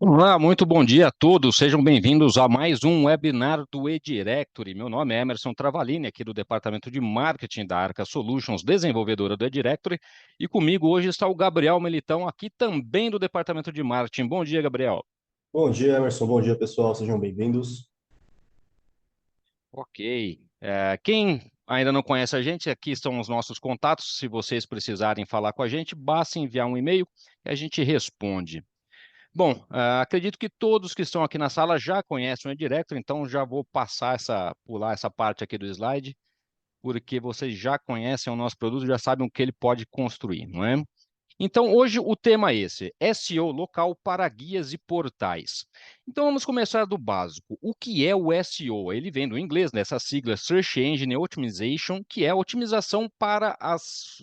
Olá, muito bom dia a todos. Sejam bem-vindos a mais um webinar do eDirectory. Meu nome é Emerson Travalini, aqui do Departamento de Marketing da Arca Solutions, desenvolvedora do eDirectory. E comigo hoje está o Gabriel Melitão, aqui também do Departamento de Marketing. Bom dia, Gabriel. Bom dia, Emerson. Bom dia, pessoal. Sejam bem-vindos. Ok. Quem ainda não conhece a gente, aqui estão os nossos contatos. Se vocês precisarem falar com a gente, basta enviar um e-mail e a gente responde. Bom, acredito que todos que estão aqui na sala já conhecem o eDirector, então já vou pular essa parte aqui do slide, porque vocês já conhecem o nosso produto, já sabem o que ele pode construir, não é? Então, hoje o tema é esse, SEO local para guias e portais. Então, vamos começar do básico. O que é o SEO? Ele vem do inglês, nessa sigla Search Engine Optimization, que é a otimização para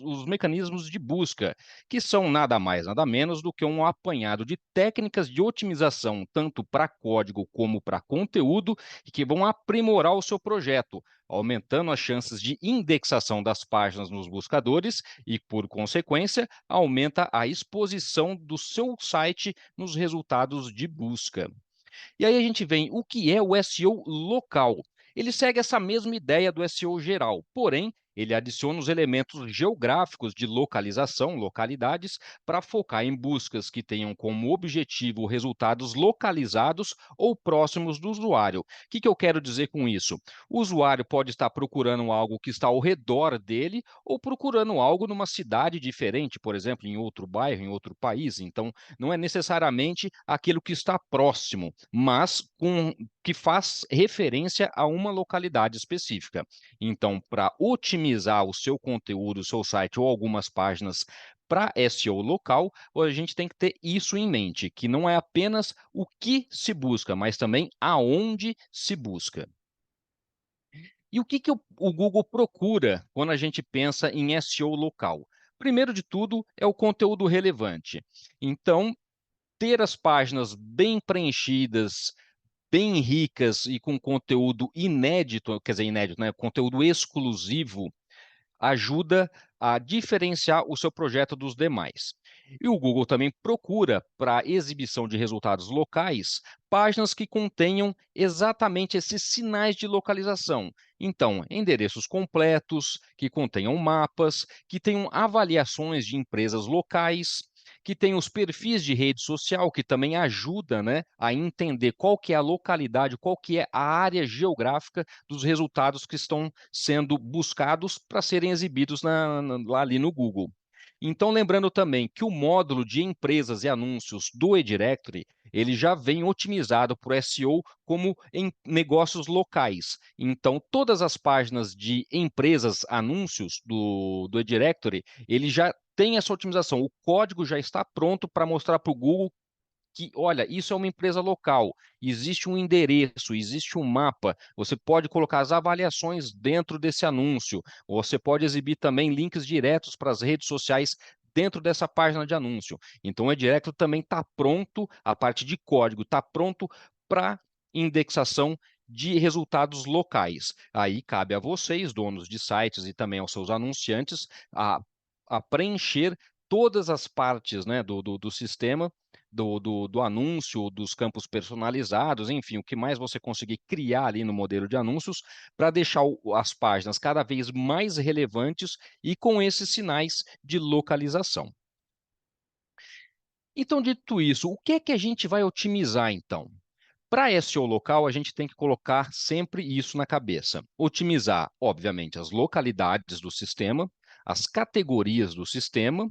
os mecanismos de busca, que são nada mais, nada menos do que um apanhado de técnicas de otimização, tanto para código como para conteúdo, e que vão aprimorar o seu projeto, aumentando as chances de indexação das páginas nos buscadores e, por consequência, aumenta a exposição do seu site nos resultados de busca. E aí a gente vem, o que é o SEO local? Ele segue essa mesma ideia do SEO geral, porém, ele adiciona os elementos geográficos de localização, localidades, para focar em buscas que tenham como objetivo resultados localizados ou próximos do usuário. O que eu quero dizer com isso? O usuário pode estar procurando algo que está ao redor dele ou procurando algo numa cidade diferente, por exemplo, em outro bairro, em outro país. Então, não é necessariamente aquilo que está próximo, mas que faz referência a uma localidade específica. Então, para otimizar o seu conteúdo, o seu site ou algumas páginas para SEO local, a gente tem que ter isso em mente, que não é apenas o que se busca, mas também aonde se busca. E o que o Google procura quando a gente pensa em SEO local? Primeiro de tudo, é o conteúdo relevante. Então, ter as páginas bem preenchidas, bem ricas e com conteúdo inédito, quer dizer, inédito, né? Conteúdo exclusivo, ajuda a diferenciar o seu projeto dos demais. E o Google também procura, para exibição de resultados locais, páginas que contenham exatamente esses sinais de localização. Então, endereços completos, que contenham mapas, que tenham avaliações de empresas locais, que tenham os perfis de rede social, que também ajuda, né, a entender qual que é a localidade, qual que é a área geográfica dos resultados que estão sendo buscados para serem exibidos lá ali no Google. Então, lembrando também que o módulo de empresas e anúncios do eDirectory, ele já vem otimizado por SEO como em negócios locais. Então, todas as páginas de empresas, anúncios do eDirectory, ele já tem essa otimização. O código já está pronto para mostrar para o Google que, olha, isso é uma empresa local, existe um endereço, existe um mapa, você pode colocar as avaliações dentro desse anúncio, você pode exibir também links diretos para as redes sociais dentro dessa página de anúncio. Então, o eDirect também está pronto, a parte de código está pronto para indexação de resultados locais. Aí cabe a vocês, donos de sites e também aos seus anunciantes, a preencher todas as partes, né, do sistema do anúncio, dos campos personalizados, enfim, o que mais você conseguir criar ali no modelo de anúncios para deixar as páginas cada vez mais relevantes e com esses sinais de localização. Então, dito isso, o que é que a gente vai otimizar então? Para SEO local, a gente tem que colocar sempre isso na cabeça. Otimizar, obviamente, as localidades do sistema, as categorias do sistema,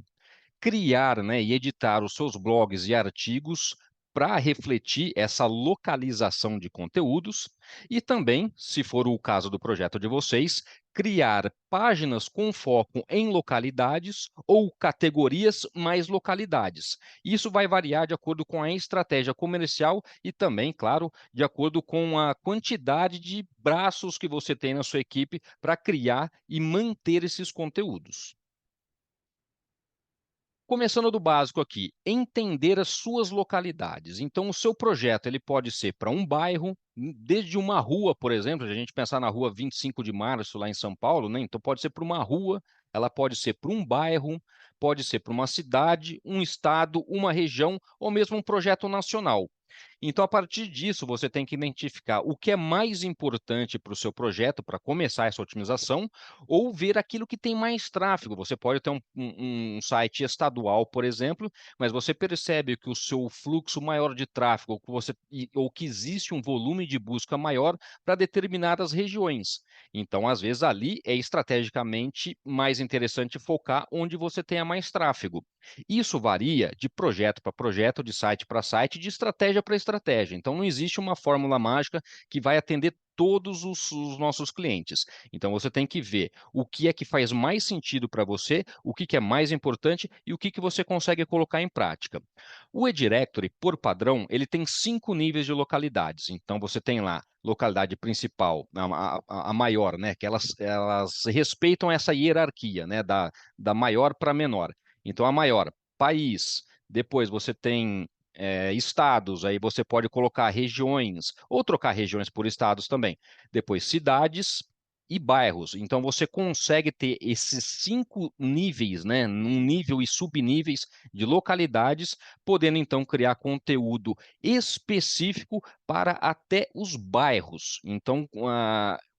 criar, né, e editar os seus blogs e artigos para refletir essa localização de conteúdos e também, se for o caso do projeto de vocês, criar páginas com foco em localidades ou categorias mais localidades. Isso vai variar de acordo com a estratégia comercial e também, claro, de acordo com a quantidade de braços que você tem na sua equipe para criar e manter esses conteúdos. Começando do básico aqui, entender as suas localidades. Então, o seu projeto ele pode ser para um bairro, desde uma rua, por exemplo, se a gente pensar na rua 25 de março, lá em São Paulo, né? Então, pode ser para uma rua, ela pode ser para um bairro, pode ser para uma cidade, um estado, uma região, ou mesmo um projeto nacional. Então, a partir disso, você tem que identificar o que é mais importante para o seu projeto, para começar essa otimização, ou ver aquilo que tem mais tráfego. Você pode ter um site estadual, por exemplo, mas você percebe que o seu fluxo maior de tráfego, ou que existe um volume de busca maior para determinadas regiões. Então, às vezes, ali é estrategicamente mais interessante focar onde você tenha mais tráfego. Isso varia de projeto para projeto, de site para site, de estratégia para estratégia. Então, não existe uma fórmula mágica que vai atender todos os nossos clientes. Então, você tem que ver o que é que faz mais sentido para você, o que é mais importante e o que você consegue colocar em prática. O eDirectory, por padrão, ele tem 5 níveis de localidades. Então, você tem lá localidade principal, a maior, né? Que elas respeitam essa hierarquia, né? Da maior para menor. Então, a maior, país. Depois você tem estados, aí você pode colocar regiões, ou trocar regiões por estados também. Depois, cidades e bairros. Então, você consegue ter esses 5 níveis, né? Um nível e subníveis de localidades, podendo então criar conteúdo específico para até os bairros. Então,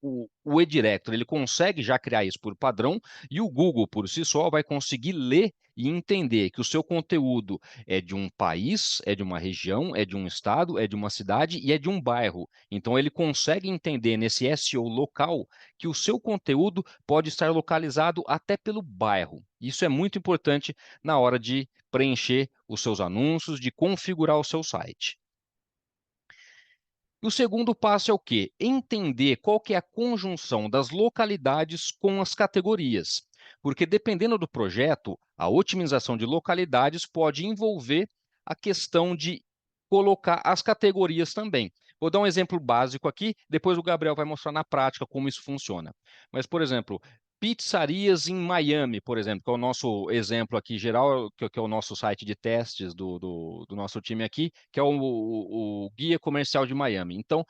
o eDirectory ele consegue já criar isso por padrão e o Google, por si só, vai conseguir ler e entender que o seu conteúdo é de um país, é de uma região, é de um estado, é de uma cidade e é de um bairro. Então, ele consegue entender nesse SEO local que o seu conteúdo pode estar localizado até pelo bairro. Isso é muito importante na hora de preencher os seus anúncios, de configurar o seu site. E o segundo passo é o quê? Entender qual que é a conjunção das localidades com as categorias. Porque dependendo do projeto, a otimização de localidades pode envolver a questão de colocar as categorias também. Vou dar um exemplo básico aqui, depois o Gabriel vai mostrar na prática como isso funciona. Mas, por exemplo, pizzarias em Miami, por exemplo, que é o nosso exemplo aqui geral, que é o nosso site de testes do nosso time aqui, que é o Guia Comercial de Miami. Então,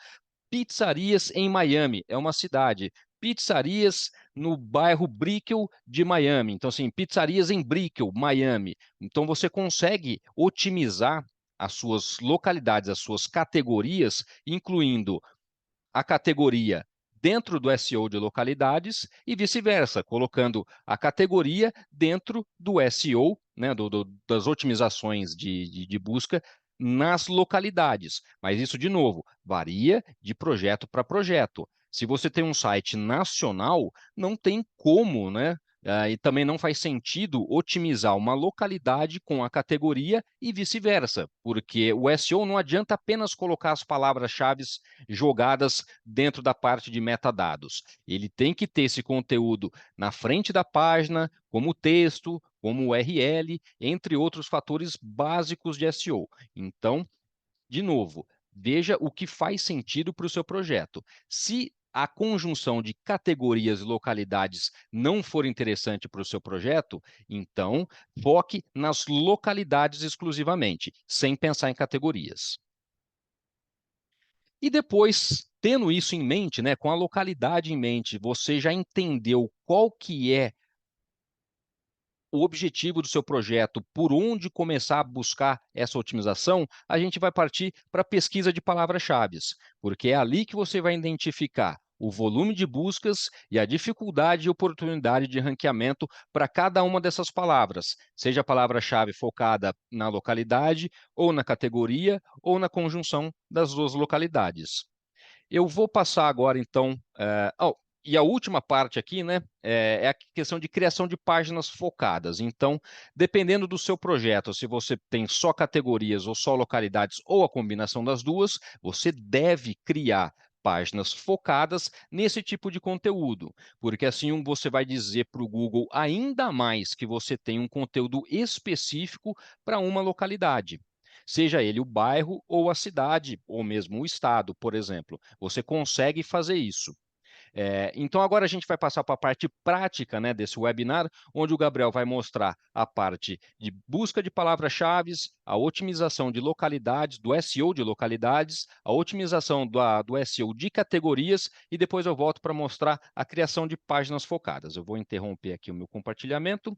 pizzarias em Miami é uma cidade. Pizzarias no bairro Brickell de Miami. Então, assim, pizzarias em Brickell, Miami. Então, você consegue otimizar as suas localidades, as suas categorias, incluindo a categoria dentro do SEO de localidades e vice-versa, colocando a categoria dentro do SEO, né, das otimizações de busca nas localidades. Mas isso, de novo, varia de projeto para projeto. Se você tem um site nacional, não tem como, né? E também não faz sentido otimizar uma localidade com a categoria e vice-versa, porque o SEO não adianta apenas colocar as palavras-chave jogadas dentro da parte de metadados. Ele tem que ter esse conteúdo na frente da página, como texto, como URL, entre outros fatores básicos de SEO. Então, de novo, veja o que faz sentido para o seu projeto. Se a conjunção de categorias e localidades não for interessante para o seu projeto, então foque nas localidades exclusivamente, sem pensar em categorias. E depois, tendo isso em mente, né, com a localidade em mente, você já entendeu qual que é o objetivo do seu projeto, por onde começar a buscar essa otimização, a gente vai partir para a pesquisa de palavras-chave, porque é ali que você vai identificar o volume de buscas e a dificuldade e oportunidade de ranqueamento para cada uma dessas palavras, seja a palavra-chave focada na localidade, ou na categoria, ou na conjunção das duas localidades. Eu vou passar agora, então. E a última parte aqui, né, é a questão de criação de páginas focadas. Então, dependendo do seu projeto, se você tem só categorias ou só localidades ou a combinação das duas, você deve criar páginas focadas nesse tipo de conteúdo, porque assim você vai dizer para o Google ainda mais que você tem um conteúdo específico para uma localidade. Seja ele o bairro ou a cidade, ou mesmo o estado, por exemplo. Você consegue fazer isso. Então, agora a gente vai passar para a parte prática, né, desse webinar, onde o Gabriel vai mostrar a parte de busca de palavras-chave, a otimização de localidades, do SEO de localidades, a otimização do SEO de categorias, e depois eu volto para mostrar a criação de páginas focadas. Eu vou interromper aqui o meu compartilhamento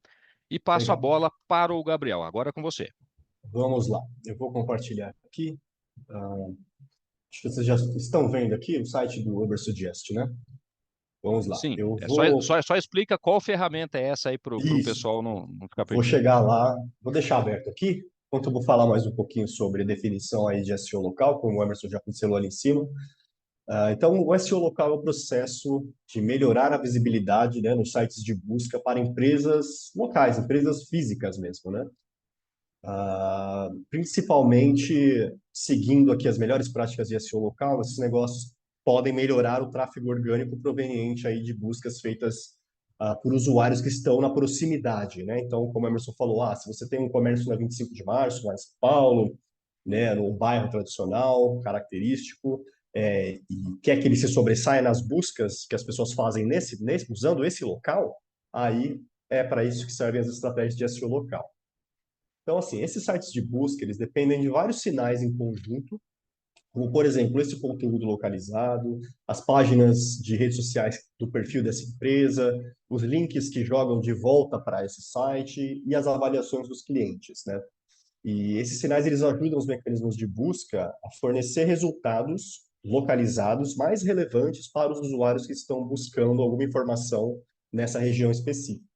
e passo a Legal. bola para o Gabriel. Agora é com você. Vamos lá. Eu vou compartilhar aqui. Acho que vocês já estão vendo aqui o site do Ubersuggest, né? Vamos lá. Sim, Eu é só, vou. só, só explica qual ferramenta é essa aí para o Isso. pessoal não ficar Vou perdido. chegar lá. Vou deixar aberto aqui. Enquanto eu vou falar mais um pouquinho sobre a definição aí de SEO local, como o Emerson já pincelou ali em cima. Então, o SEO local é o processo de melhorar a visibilidade, né, nos sites de busca para empresas locais, empresas físicas mesmo, né? Principalmente seguindo aqui as melhores práticas de SEO local, esses negócios podem melhorar o tráfego orgânico proveniente aí de buscas feitas por usuários que estão na proximidade, né? Então, como o Emerson falou, se você tem um comércio na 25 de março, lá em São Paulo, né, no bairro tradicional, característico, e quer que ele se sobressaia nas buscas que as pessoas fazem usando esse local, aí é para isso que servem as estratégias de SEO local. Então, assim, esses sites de busca, eles dependem de vários sinais em conjunto, como, por exemplo, esse conteúdo localizado, as páginas de redes sociais do perfil dessa empresa, os links que jogam de volta para esse site e as avaliações dos clientes, né? E esses sinais, eles ajudam os mecanismos de busca a fornecer resultados localizados mais relevantes para os usuários que estão buscando alguma informação nessa região específica.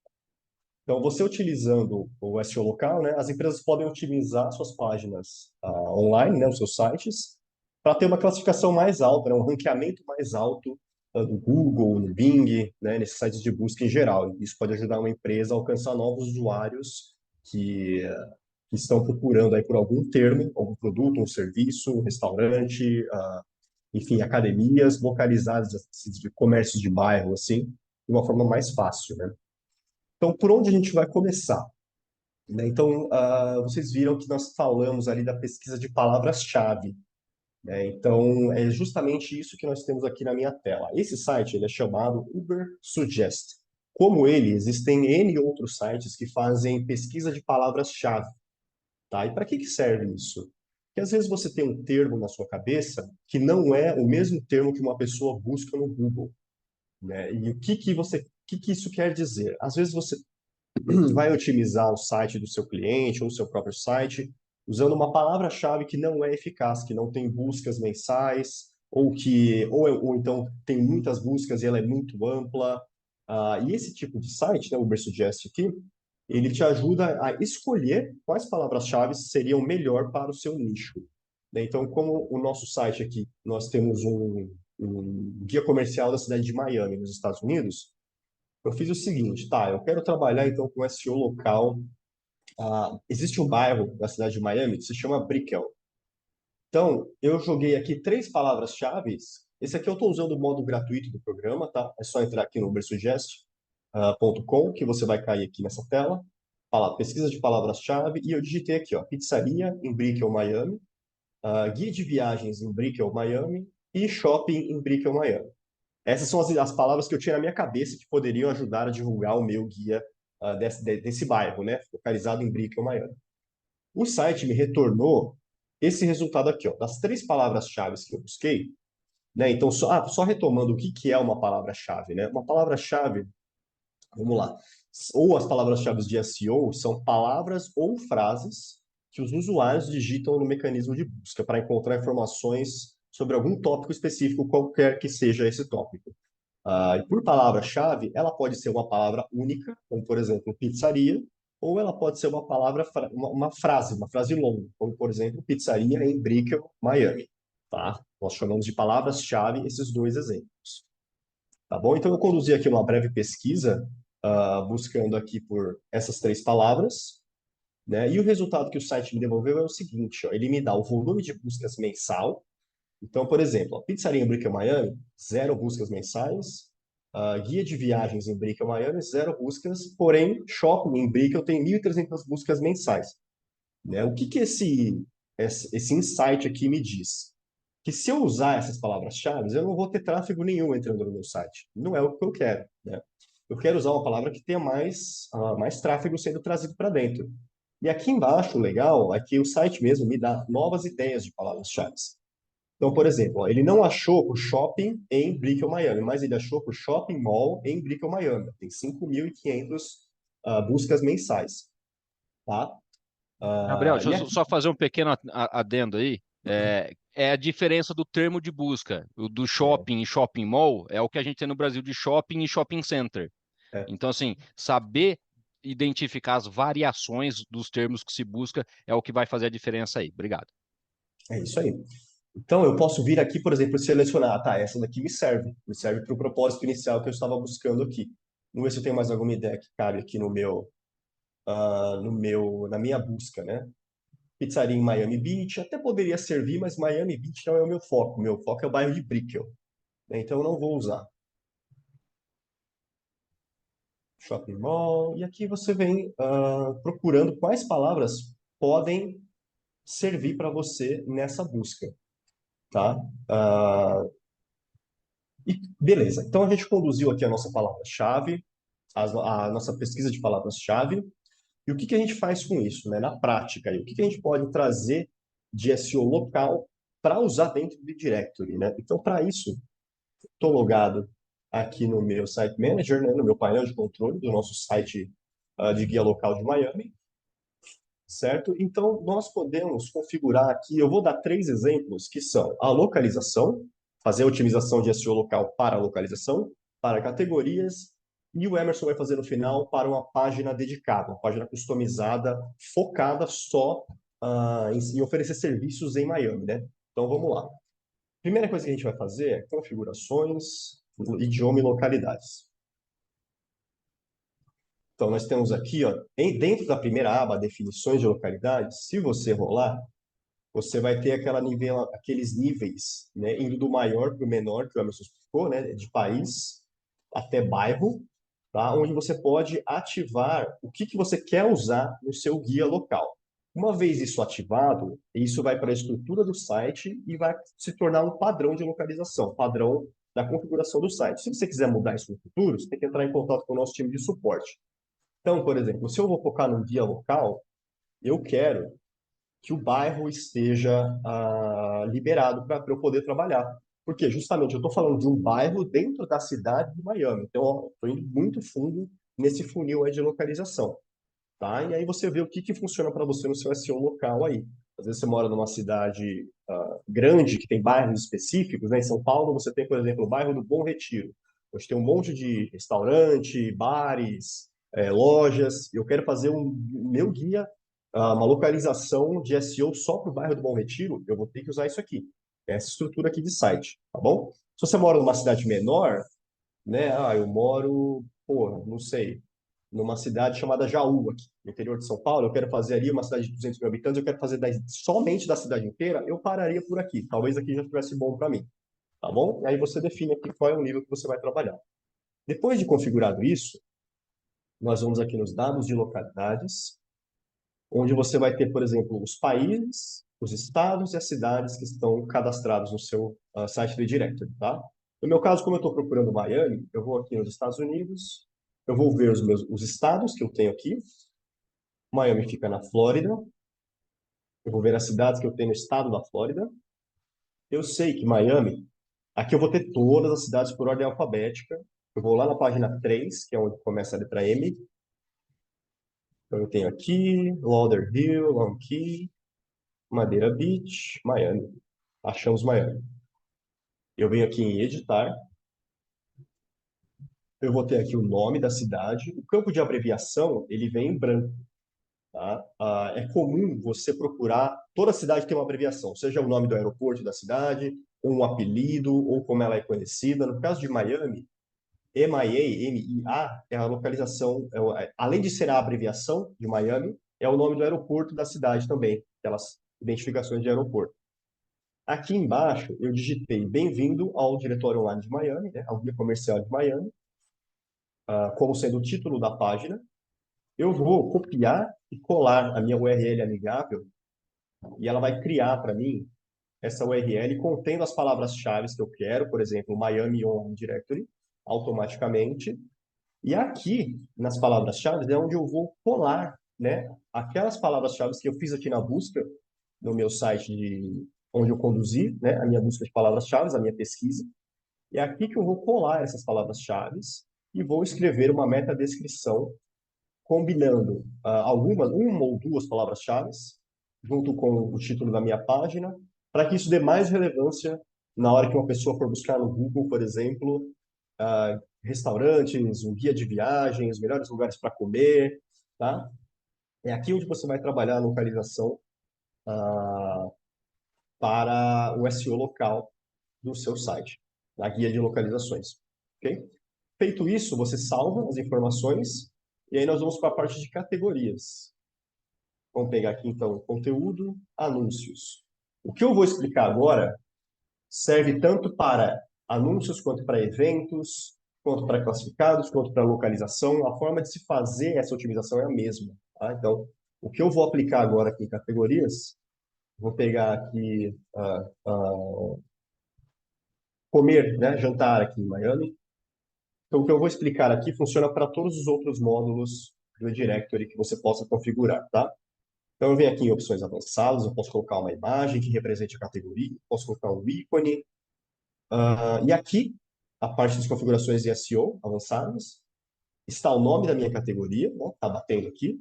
Então, você utilizando o SEO local, né, as empresas podem otimizar suas páginas online, né, os seus sites, para ter uma classificação mais alta, né, um ranqueamento mais alto do Google, no Bing, né, nesses sites de busca em geral. Isso pode ajudar uma empresa a alcançar novos usuários que estão procurando aí por algum termo, algum produto, um serviço, um restaurante, enfim, academias localizadas, assim, de comércios de bairro, assim, de uma forma mais fácil, né? Então, por onde a gente vai começar? Né? Então, vocês viram que nós falamos ali da pesquisa de palavras-chave. Né? Então, é justamente isso que nós temos aqui na minha tela. Esse site ele é chamado Uber Suggest. Como ele, existem N outros sites que fazem pesquisa de palavras-chave. Tá? E para que serve isso? Porque às vezes você tem um termo na sua cabeça que não é o mesmo termo que uma pessoa busca no Google. Né? E o que isso quer dizer? Às vezes você vai otimizar o site do seu cliente ou o seu próprio site usando uma palavra-chave que não é eficaz, que não tem buscas mensais, ou então tem muitas buscas e ela é muito ampla. E esse tipo de site, né, o Ubersuggest aqui, ele te ajuda a escolher quais palavras-chave seriam melhor para o seu nicho. Né? Então, como o nosso site aqui, nós temos um guia comercial da cidade de Miami, nos Estados Unidos, eu fiz o seguinte, tá, eu quero trabalhar então com SEO local. Existe um bairro da cidade de Miami que se chama Brickell. Então, eu joguei aqui 3 palavras-chave. Esse aqui eu estou usando o modo gratuito do programa, tá? É só entrar aqui no ubersuggest.com que você vai cair aqui nessa tela. Fala, pesquisa de palavras-chave e eu digitei aqui, ó, pizzaria em Brickell, Miami, guia de viagens em Brickell, Miami e shopping em Brickell, Miami. Essas são as palavras que eu tinha na minha cabeça que poderiam ajudar a divulgar o meu guia desse bairro, né? Localizado em Brickell, Miami. O site me retornou esse resultado aqui, ó, das 3 palavras-chave que eu busquei, né? Então, só retomando o que é uma palavra-chave, né? Uma palavra-chave, vamos lá, ou as palavras-chave de SEO são palavras ou frases que os usuários digitam no mecanismo de busca para encontrar informações sobre algum tópico específico, qualquer que seja esse tópico. E por palavra-chave, ela pode ser uma palavra única, como por exemplo pizzaria, ou ela pode ser uma palavra, uma frase longa, como por exemplo pizzaria em Brickell, Miami. Tá? Nós chamamos de palavras-chave esses 2 exemplos. Tá bom? Então eu conduzi aqui uma breve pesquisa, buscando aqui por essas 3 palavras, né? E o resultado que o site me devolveu é o seguinte, ó, ele me dá o volume de buscas mensal. Então, por exemplo, a pizzaria em Brickell, Miami, 0 buscas mensais. Guia de viagens em Brickell, Miami, 0 buscas. Porém, shopping em Brickell tem 1.300 buscas mensais. Né? O que esse insight aqui me diz? Que se eu usar essas palavras-chave, eu não vou ter tráfego nenhum entrando no meu site. Não é o que eu quero. Né? Eu quero usar uma palavra que tenha mais tráfego sendo trazido para dentro. E aqui embaixo, o legal é que o site mesmo me dá novas ideias de palavras-chave. Então, por exemplo, ó, ele não achou por shopping em Brickell, Miami, mas ele achou por shopping mall em Brickell, Miami. Tem 5.500 buscas mensais. Tá? Gabriel, deixa E eu aqui, só fazer um pequeno adendo aí. É a diferença do termo de busca. O do É, shopping e shopping mall é o que a gente tem no Brasil de shopping e shopping center. é, Então, assim, saber identificar as variações dos termos que se busca é o que vai fazer a diferença aí. Obrigado. é isso aí. Então, eu posso vir aqui, por exemplo, e selecionar, tá, essa daqui me serve para o propósito inicial que eu estava buscando aqui. Vamos ver se eu tenho mais alguma ideia que cabe aqui na minha busca, né? Pizzaria em Miami Beach, até poderia servir, mas Miami Beach não é o meu foco. Meu foco é o bairro de Brickell, né? Então, eu não vou usar. Shopping Mall. E aqui você vem procurando quais palavras podem servir para você nessa busca, tá? Ah, e beleza. Então a gente conduziu aqui a nossa palavra-chave, a nossa pesquisa de palavras-chave. E o que que a gente faz com isso, né? Na prática, e o que que a gente pode trazer de SEO local para usar dentro do Directory, né? Então, para isso, estou logado aqui no meu Site Manager, né? No meu painel de controle do nosso site de guia local de Miami, certo? Então, nós podemos configurar aqui, eu vou dar 3 exemplos, que são a localização, fazer a otimização de SEO local para a localização, para categorias, e o Emerson vai fazer no final para uma página dedicada, uma página customizada, focada só em oferecer serviços em Miami, né? Então, vamos lá. Primeira coisa que a gente vai fazer é configurações, idioma e localidades. Então, nós temos aqui, ó, dentro da primeira aba, definições de localidades, se você rolar, você vai ter aqueles níveis, né, indo do maior para o menor, que o Emerson explicou, né, de país até bairro, tá, onde você pode ativar o que que você quer usar no seu guia local. Uma vez isso ativado, isso vai para a estrutura do site e vai se tornar um padrão de localização, padrão da configuração do site. Se você quiser mudar isso no futuro, você tem que entrar em contato com o nosso time de suporte. Então, por exemplo, se eu vou focar num guia local, eu quero que o bairro esteja liberado para eu poder trabalhar. Porque justamente eu estou falando de um bairro dentro da cidade de Miami. Então, estou indo muito fundo nesse funil aí de localização. Tá? E aí você vê o que, que funciona para você no seu SEO local aí. Às vezes você mora numa cidade grande, que tem bairros específicos, né? Em São Paulo você tem, por exemplo, o bairro do Bom Retiro, onde tem um monte de restaurante, bares, lojas. Eu quero fazer meu guia, uma localização de SEO só para o bairro do Bom Retiro, eu vou ter que usar isso aqui. Essa estrutura aqui de site, tá bom? Se você mora numa cidade menor, né? Eu moro, pô, não sei, numa cidade chamada Jaú, aqui, no interior de São Paulo. Eu quero fazer ali uma cidade de 200 mil habitantes, eu quero fazer somente da cidade inteira, eu pararia por aqui. Talvez aqui já estivesse bom para mim, tá bom? E aí você define aqui qual é o nível que você vai trabalhar. Depois de configurado isso, nós vamos aqui nos dados de localidades, onde você vai ter, por exemplo, os países, os estados e as cidades que estão cadastrados no seu site do Directory, tá? No meu caso, como eu estou procurando Miami, eu vou aqui nos Estados Unidos, eu vou ver os estados que eu tenho aqui. Miami fica na Flórida. Eu vou ver as cidades que eu tenho no estado da Flórida. Eu sei que Miami, aqui eu vou ter todas as cidades por ordem alfabética. Eu vou lá na página 3, que é onde começa a letra M. Então eu tenho aqui Lauderhill, Long Key, Madeira Beach, Miami. Achamos Miami. Eu venho aqui em editar. Eu vou ter aqui o nome da cidade. O campo de abreviação, ele vem em branco. Tá? É comum você procurar, toda cidade tem uma abreviação, seja o nome do aeroporto da cidade, ou um apelido, ou como ela é conhecida. No caso de Miami, MIA, M-I-A, é a localização, além de ser a abreviação de Miami, é o nome do aeroporto da cidade também, aquelas identificações de aeroporto. Aqui embaixo, eu digitei bem-vindo ao Diretório Online de Miami, né, ao Guia Comercial de Miami, como sendo o título da página. Eu vou copiar e colar a minha URL amigável e ela vai criar para mim essa URL contendo as palavras-chave que eu quero, por exemplo, Miami Online Directory, automaticamente. E aqui, nas palavras-chave, é onde eu vou colar, né, aquelas palavras-chave que eu fiz aqui na busca, no meu site onde eu conduzi, né, a minha busca de palavras-chave, a minha pesquisa. É aqui que eu vou colar essas palavras-chave e vou escrever uma meta-descrição combinando uma ou duas palavras-chave, junto com o título da minha página, para que isso dê mais relevância na hora que uma pessoa for buscar no Google, por exemplo, restaurantes, um guia de viagens, melhores lugares para comer, tá? É aqui onde você vai trabalhar a localização para o SEO local do seu site, na guia de localizações, ok? Feito isso, você salva as informações e aí nós vamos para a parte de categorias. Vamos pegar aqui, então, conteúdo, anúncios. O que eu vou explicar agora serve tanto para anúncios, quanto para eventos, quanto para classificados, quanto para localização. A forma de se fazer essa otimização é a mesma. Tá? Então, o que eu vou aplicar agora aqui em categorias, vou pegar aqui comer, né, jantar aqui em Miami. Então, o que eu vou explicar aqui funciona para todos os outros módulos do Directory que você possa configurar, tá? Então, eu venho aqui em opções avançadas, eu posso colocar uma imagem que represente a categoria, posso colocar um ícone. E aqui, a parte das configurações de SEO avançadas, está o nome da minha categoria, né? Está batendo aqui.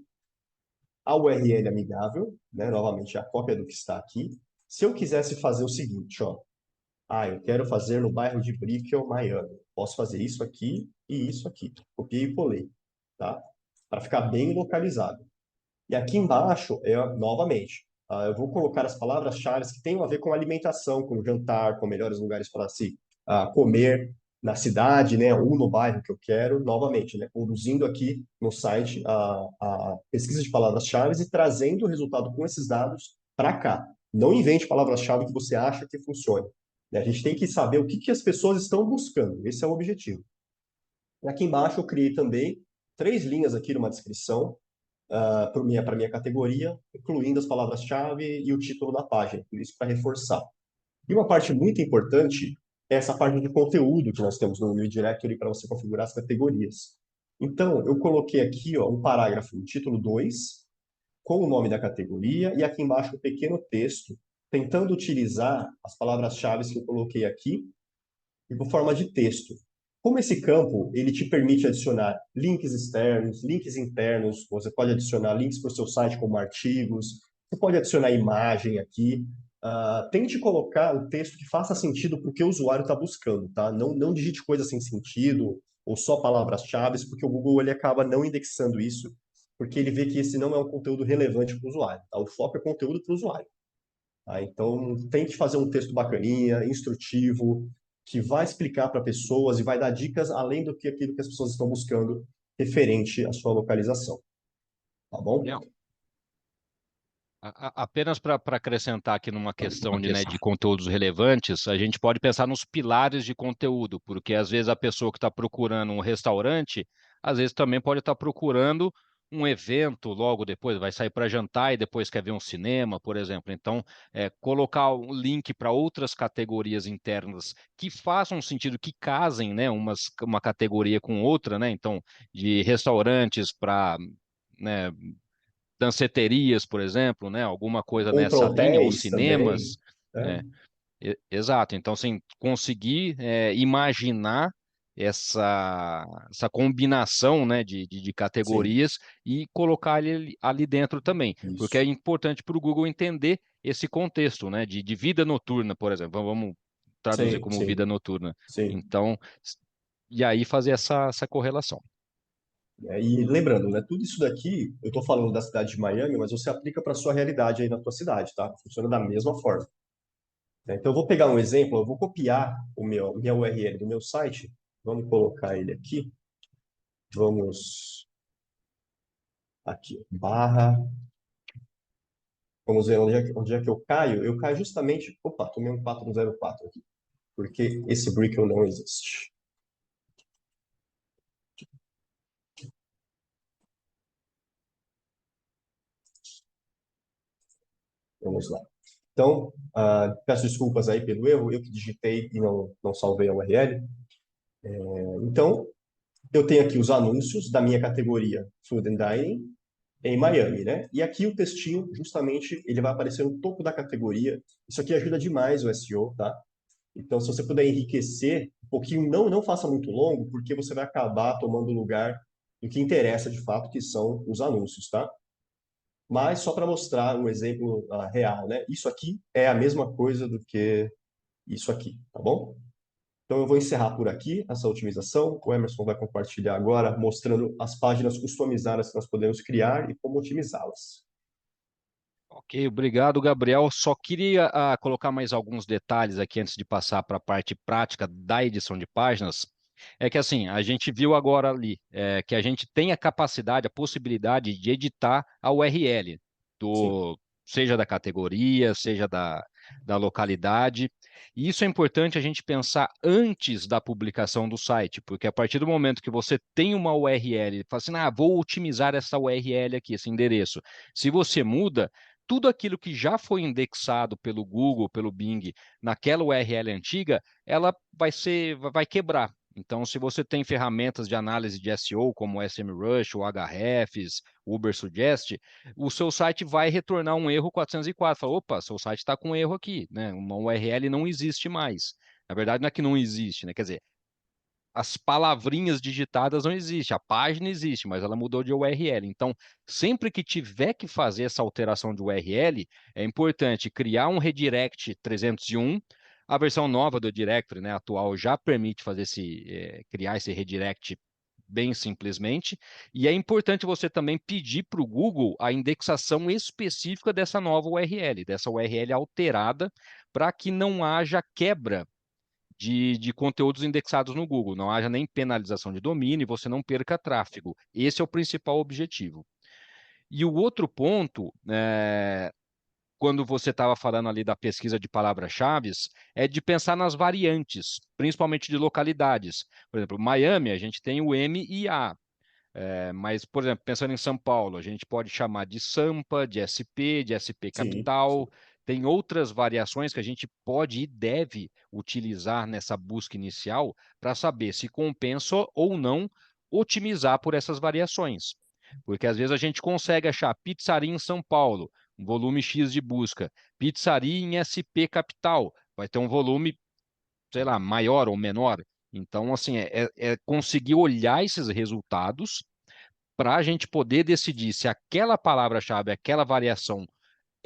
A URL amigável, né? Novamente, a cópia do que está aqui. Se eu quisesse fazer o seguinte, ó. Eu quero fazer no bairro de Brickell, Miami. Posso fazer isso aqui e isso aqui. Copiei e colei, tá? Para ficar bem localizado. E aqui embaixo, novamente, eu vou colocar as palavras-chave que tenham a ver com alimentação, com jantar, com melhores lugares para se comer na cidade, né, ou no bairro que eu quero, novamente, né, conduzindo aqui no site a pesquisa de palavras-chave e trazendo o resultado com esses dados para cá. Não invente palavras-chave que você acha que funcione. Né? A gente tem que saber o que as pessoas estão buscando. Esse é o objetivo. E aqui embaixo eu criei também 3 linhas aqui numa descrição, para minha categoria, incluindo as palavras-chave e o título da página, isso para reforçar. E uma parte muito importante é essa parte de conteúdo que nós temos no New Directory para você configurar as categorias. Então, eu coloquei aqui um parágrafo, no título 2, com o nome da categoria, e aqui embaixo um pequeno texto, tentando utilizar as palavras-chave que eu coloquei aqui, e por forma de texto. Como esse campo ele te permite adicionar links externos, links internos, você pode adicionar links para o seu site como artigos, você pode adicionar imagem aqui. Tente colocar o texto que faça sentido para o que o usuário está buscando, tá? Não digite coisas sem sentido ou só palavras-chave, porque o Google ele acaba não indexando isso, porque ele vê que esse não é um conteúdo relevante para o usuário. Tá? O foco é conteúdo para o usuário. Tá? Então, tente fazer um texto bacaninha, instrutivo, que vai explicar para pessoas e vai dar dicas além do que aquilo que as pessoas estão buscando referente à sua localização. Tá bom? Legal. Apenas para acrescentar aqui numa questão de conteúdos relevantes, a gente pode pensar nos pilares de conteúdo, porque às vezes a pessoa que está procurando um restaurante, às vezes também pode estar procurando um evento logo depois, vai sair para jantar e depois quer ver um cinema, por exemplo. Então, colocar um link para outras categorias internas que façam sentido, que casem, né, uma categoria com outra, né? Então, de restaurantes para, né, danceterias, por exemplo, né? Alguma coisa Ou para nessa linha, ou hotéis também. cinemas. Né? Exato. Então, assim, conseguir imaginar essa combinação, né, de Sim, categorias e colocar ali dentro também, porque é isso. importante para o Google entender esse contexto, né, de vida noturna, por exemplo. Vamos traduzir Sim, como vida sim, noturna. sim. Então, e aí fazer essa correlação. E lembrando, né, tudo isso daqui, eu estou falando da cidade de Miami, mas você aplica para a sua realidade aí na tua cidade, tá? Funciona da mesma forma. Então, eu vou pegar um exemplo, eu vou copiar minha URL do meu site, vamos colocar ele aqui, vamos aqui, barra, vamos ver onde é que eu caio. Eu caio justamente, opa, tomei um 404 aqui, porque esse Brickell não existe. Vamos lá. Então, peço desculpas aí pelo erro, eu que digitei e não salvei a URL. Então, eu tenho aqui os anúncios da minha categoria Food and Dining em Miami, né? E aqui o textinho, justamente, ele vai aparecer no topo da categoria. Isso aqui ajuda demais o SEO, tá? Então, se você puder enriquecer um pouquinho, não faça muito longo, porque você vai acabar tomando lugar do que interessa de fato, que são os anúncios, tá? Mas só para mostrar um exemplo real, né? Isso aqui é a mesma coisa do que isso aqui, tá bom? Então eu vou encerrar por aqui essa otimização. O Emerson vai compartilhar agora, mostrando as páginas customizadas que nós podemos criar e como otimizá-las. Ok, obrigado, Gabriel. Só queria colocar mais alguns detalhes aqui antes de passar para a parte prática da edição de páginas. É que assim, a gente viu agora ali que a gente tem a capacidade, a possibilidade de editar a URL, Sim, seja da categoria, seja da localidade. E isso é importante a gente pensar antes da publicação do site, porque a partir do momento que você tem uma URL, fala assim, vou otimizar essa URL aqui, esse endereço. Se você muda, tudo aquilo que já foi indexado pelo Google, pelo Bing, naquela URL antiga, ela vai quebrar. Então, se você tem ferramentas de análise de SEO, como o SEMrush, o Ahrefs, o Ubersuggest, o seu site vai retornar um erro 404. Fala, opa, seu site está com erro aqui, né? Uma URL não existe mais. Na verdade, não é que não existe, né? Quer dizer, as palavrinhas digitadas não existem, a página existe, mas ela mudou de URL. Então, sempre que tiver que fazer essa alteração de URL, é importante criar um redirect 301. A versão nova do Directory, né, atual, já permite criar esse redirect bem simplesmente. E é importante você também pedir para o Google a indexação específica dessa nova URL, dessa URL alterada, para que não haja quebra de conteúdos indexados no Google, não haja nem penalização de domínio e você não perca tráfego. Esse é o principal objetivo. E o outro ponto, quando você estava falando ali da pesquisa de palavras-chave, é de pensar nas variantes, principalmente de localidades. Por exemplo, Miami, a gente tem o M e A. Mas, por exemplo, pensando em São Paulo, a gente pode chamar de Sampa, de SP sim, Capital. sim. Tem outras variações que a gente pode e deve utilizar nessa busca inicial para saber se compensa ou não otimizar por essas variações. Porque às vezes a gente consegue achar pizzaria em São Paulo, um volume X de busca, pizzaria em SP Capital, vai ter um volume, sei lá, maior ou menor. Então, assim, é conseguir olhar esses resultados para a gente poder decidir se aquela palavra-chave, aquela variação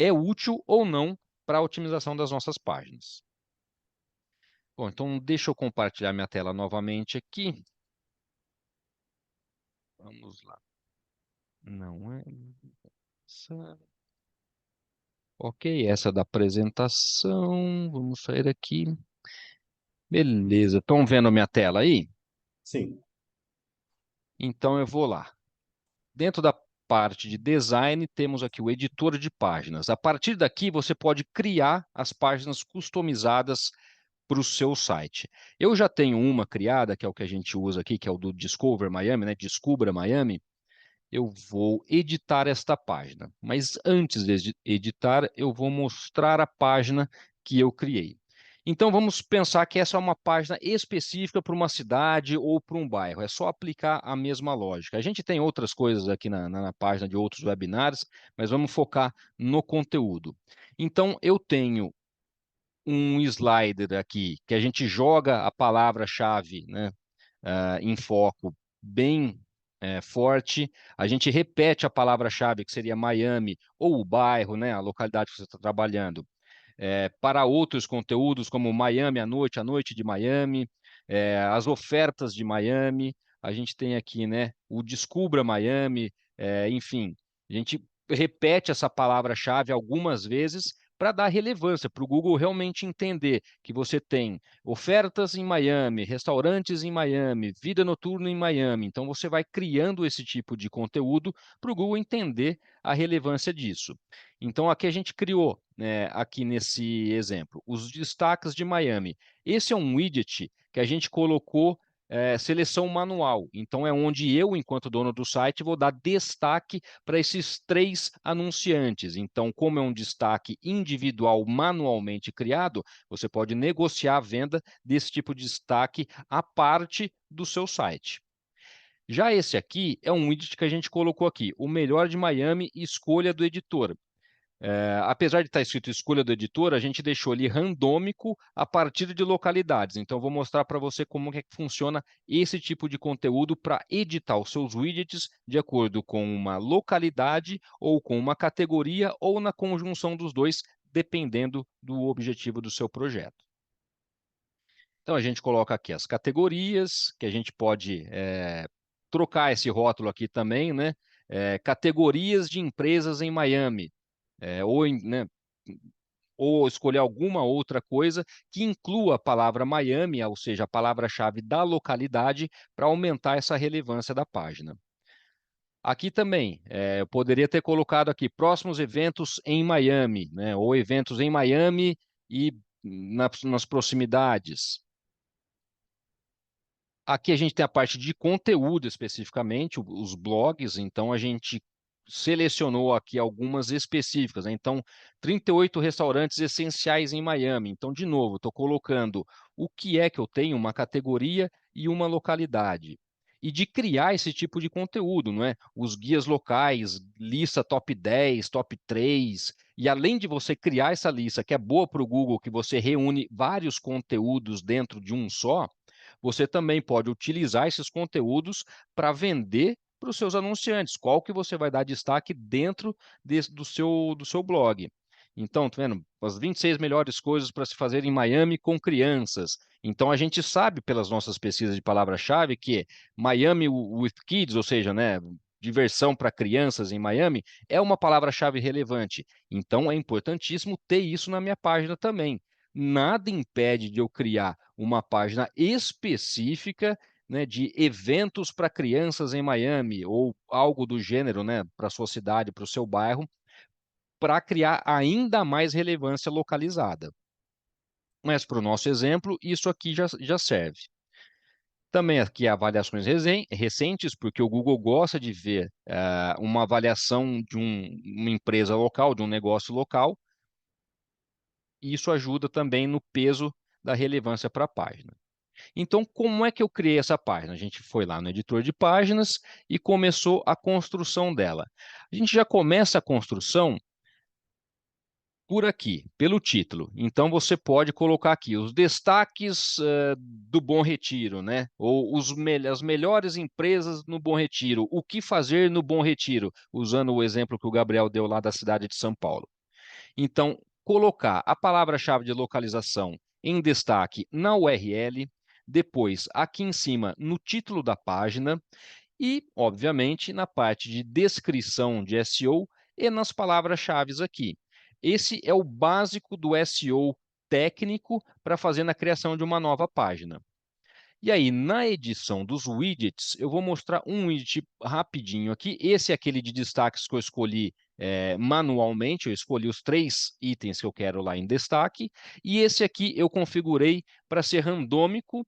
é útil ou não para a otimização das nossas páginas. Bom, então deixa eu compartilhar minha tela novamente aqui. Vamos lá. Não é essa. Ok, essa da apresentação. Vamos sair daqui. Beleza, estão vendo minha tela aí? Sim. Então eu vou lá. Dentro da parte de design, temos aqui o editor de páginas. A partir daqui, você pode criar as páginas customizadas para o seu site. Eu já tenho uma criada, que é o que a gente usa aqui, que é o do Discover Miami, né? Descubra Miami. Eu vou editar esta página. Mas antes de editar, eu vou mostrar a página que eu criei. Então vamos pensar que essa é uma página específica para uma cidade ou para um bairro. É só aplicar a mesma lógica. A gente tem outras coisas aqui na página de outros webinars, mas vamos focar no conteúdo. Então eu tenho um slider aqui que a gente joga a palavra-chave, né, em foco bem forte. A gente repete a palavra-chave, que seria Miami, ou o bairro, né, a localidade que você está trabalhando, para outros conteúdos, como Miami à noite, a noite de Miami, as ofertas de Miami. A gente tem aqui, né, o Descubra Miami, enfim. A gente repete essa palavra-chave algumas vezes para dar relevância, para o Google realmente entender que você tem ofertas em Miami, restaurantes em Miami, vida noturna em Miami. Então, você vai criando esse tipo de conteúdo para o Google entender a relevância disso. Então, aqui a gente criou, né, aqui nesse exemplo, os destaques de Miami. Esse é um widget que a gente colocou seleção manual. Então, é onde eu, enquanto dono do site, vou dar destaque para esses 3 anunciantes. Então, como é um destaque individual manualmente criado, você pode negociar a venda desse tipo de destaque à parte do seu site. Já esse aqui é um widget que a gente colocou aqui, o melhor de Miami, escolha do editor. Apesar de estar escrito escolha do editor, a gente deixou ali randômico a partir de localidades. Então, eu vou mostrar para você como é que funciona esse tipo de conteúdo para editar os seus widgets de acordo com uma localidade ou com uma categoria ou na conjunção dos dois, dependendo do objetivo do seu projeto. Então, a gente coloca aqui as categorias, que a gente pode trocar esse rótulo aqui também, né? Categorias de empresas em Miami. Né, ou escolher alguma outra coisa que inclua a palavra Miami, ou seja, a palavra-chave da localidade, para aumentar essa relevância da página. Aqui também, eu poderia ter colocado aqui próximos eventos em Miami, né, ou eventos em Miami e nas proximidades. Aqui a gente tem a parte de conteúdo especificamente, os blogs, então a gente selecionou aqui algumas específicas, né? Então, 38 restaurantes essenciais em Miami. Então, de novo, estou colocando o que é que eu tenho, uma categoria e uma localidade. E de criar esse tipo de conteúdo, não é? Os guias locais, lista top 10, top 3. E além de você criar essa lista, que é boa para o Google, que você reúne vários conteúdos dentro de um só, você também pode utilizar esses conteúdos para vender para os seus anunciantes. Qual que você vai dar destaque dentro do seu blog. Então, tá vendo? As 26 melhores coisas para se fazer em Miami com crianças. Então, a gente sabe pelas nossas pesquisas de palavra-chave que Miami with Kids, ou seja, né, diversão para crianças em Miami, é uma palavra-chave relevante. Então, é importantíssimo ter isso na minha página também. Nada impede de eu criar uma página específica, né, de eventos para crianças em Miami ou algo do gênero, né, para a sua cidade, para o seu bairro, para criar ainda mais relevância localizada. Mas para o nosso exemplo, isso aqui já serve. Também aqui avaliações recentes, porque o Google gosta de ver uma avaliação de uma empresa local, de um negócio local, e isso ajuda também no peso da relevância para a página. Então, como é que eu criei essa página? A gente foi lá no editor de páginas e começou a construção dela. A gente já começa a construção por aqui, pelo título. Então, você pode colocar aqui os destaques do Bom Retiro, né? Ou as melhores empresas no Bom Retiro. O que fazer no Bom Retiro? Usando o exemplo que o Gabriel deu lá da cidade de São Paulo. Então, colocar a palavra-chave de localização em destaque na URL, depois aqui em cima no título da página e, obviamente, na parte de descrição de SEO e nas palavras-chave aqui. Esse é o básico do SEO técnico para fazer na criação de uma nova página. E aí, na edição dos widgets, eu vou mostrar um widget rapidinho aqui. Esse é aquele de destaques que eu escolhi manualmente. Eu escolhi os 3 itens que eu quero lá em destaque. E esse aqui eu configurei para ser randômico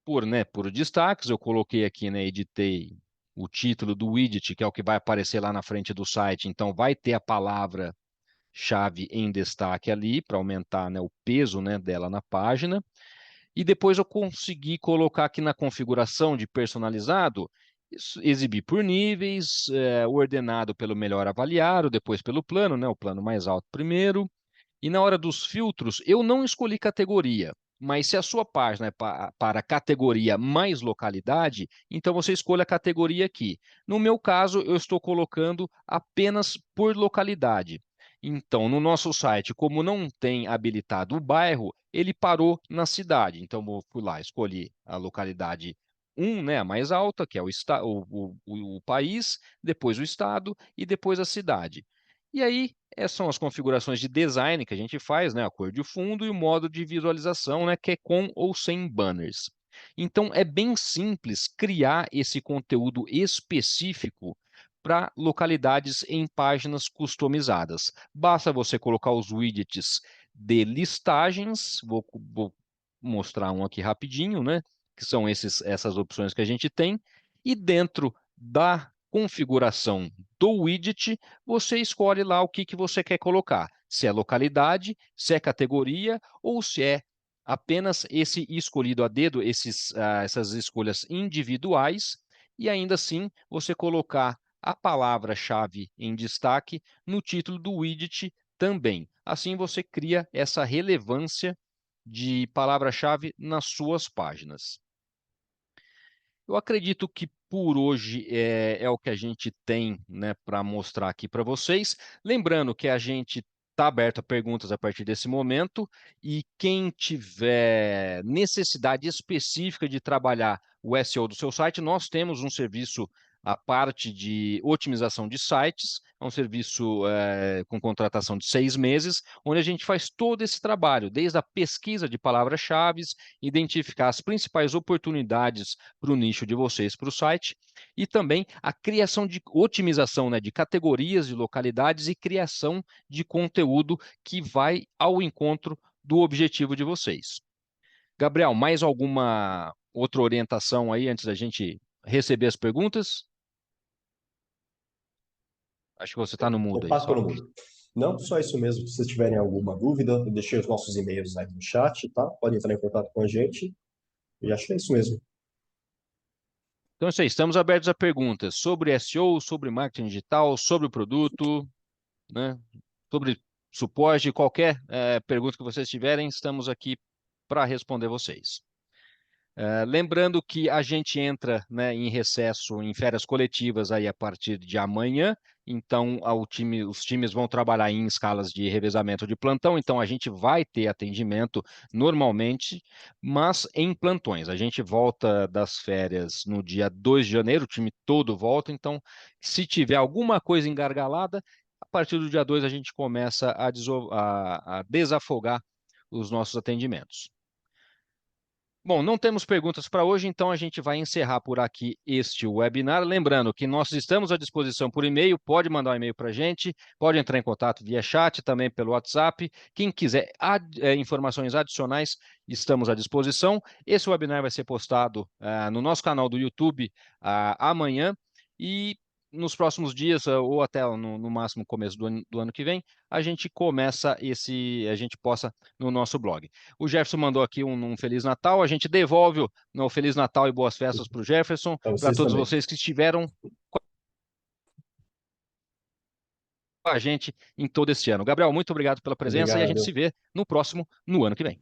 por destaques. Eu coloquei aqui, né, editei o título do widget, que é o que vai aparecer lá na frente do site. Então, vai ter a palavra-chave em destaque ali para aumentar, né, o peso, né, dela na página. E depois eu consegui colocar aqui na configuração de personalizado, exibir por níveis, ordenado pelo melhor avaliado, depois pelo plano, né, o plano mais alto primeiro. E na hora dos filtros, eu não escolhi categoria, mas se a sua página é para categoria mais localidade, então você escolhe a categoria aqui. No meu caso, eu estou colocando apenas por localidade. Então, no nosso site, como não tem habilitado o bairro, ele parou na cidade. Então, eu fui lá, escolhi a localidade 1, né, a mais alta, que é o país, depois o estado e depois a cidade. E aí, são as configurações de design que a gente faz, né, a cor de fundo e o modo de visualização, né, que é com ou sem banners. Então, é bem simples criar esse conteúdo específico para localidades em páginas customizadas. Basta você colocar os widgets de listagens, vou mostrar um aqui rapidinho, né? Que são essas opções que a gente tem, e dentro da configuração do widget, você escolhe lá o que você quer colocar, se é localidade, se é categoria ou se é apenas esse escolhido a dedo, essas escolhas individuais, e ainda assim você colocar a palavra-chave em destaque no título do widget também. Assim você cria essa relevância de palavra-chave nas suas páginas. Eu acredito que por hoje é o que a gente tem, né, para mostrar aqui para vocês. Lembrando que a gente está aberto a perguntas a partir desse momento e quem tiver necessidade específica de trabalhar o SEO do seu site, nós temos um serviço à parte de otimização de sites, é um serviço com contratação de 6 meses, onde a gente faz todo esse trabalho, desde a pesquisa de palavras-chave, identificar as principais oportunidades para o nicho de vocês, para o site, e também a criação de otimização, né, de categorias, de localidades e criação de conteúdo que vai ao encontro do objetivo de vocês. Gabriel, mais alguma outra orientação aí antes da gente receber as perguntas? Acho que você está no mudo aí, Opa, só. todo mundo. Não, só isso mesmo. Se vocês tiverem alguma dúvida, eu deixei os nossos e-mails aí no chat, tá? Pode entrar em contato com a gente. E acho que é isso mesmo. Então é isso aí, estamos abertos a perguntas sobre SEO, sobre marketing digital, sobre o produto, né? Sobre suporte, qualquer pergunta que vocês tiverem, estamos aqui para responder vocês. Lembrando que a gente entra, né, em recesso, em férias coletivas aí a partir de amanhã, então os times vão trabalhar em escalas de revezamento de plantão, então a gente vai ter atendimento normalmente, mas em plantões. A gente volta das férias no dia 2 de janeiro, o time todo volta, então se tiver alguma coisa engargalada, a partir do dia 2 a gente começa a desafogar os nossos atendimentos. Bom, não temos perguntas para hoje, então a gente vai encerrar por aqui este webinar. Lembrando que nós estamos à disposição por e-mail, pode mandar um e-mail para a gente, pode entrar em contato via chat, também pelo WhatsApp. Quem quiser informações adicionais, estamos à disposição. Esse webinar vai ser postado no nosso canal do YouTube amanhã e nos próximos dias, ou até no máximo começo do ano que vem, a gente posta no nosso blog. O Jefferson mandou aqui um Feliz Natal. A gente devolve o Feliz Natal e boas festas para o Jefferson, Para para vocês todos também. vocês que estiveram com a gente em todo este ano. Gabriel, muito obrigado pela presença e a gente se Obrigado. vê no ano que vem.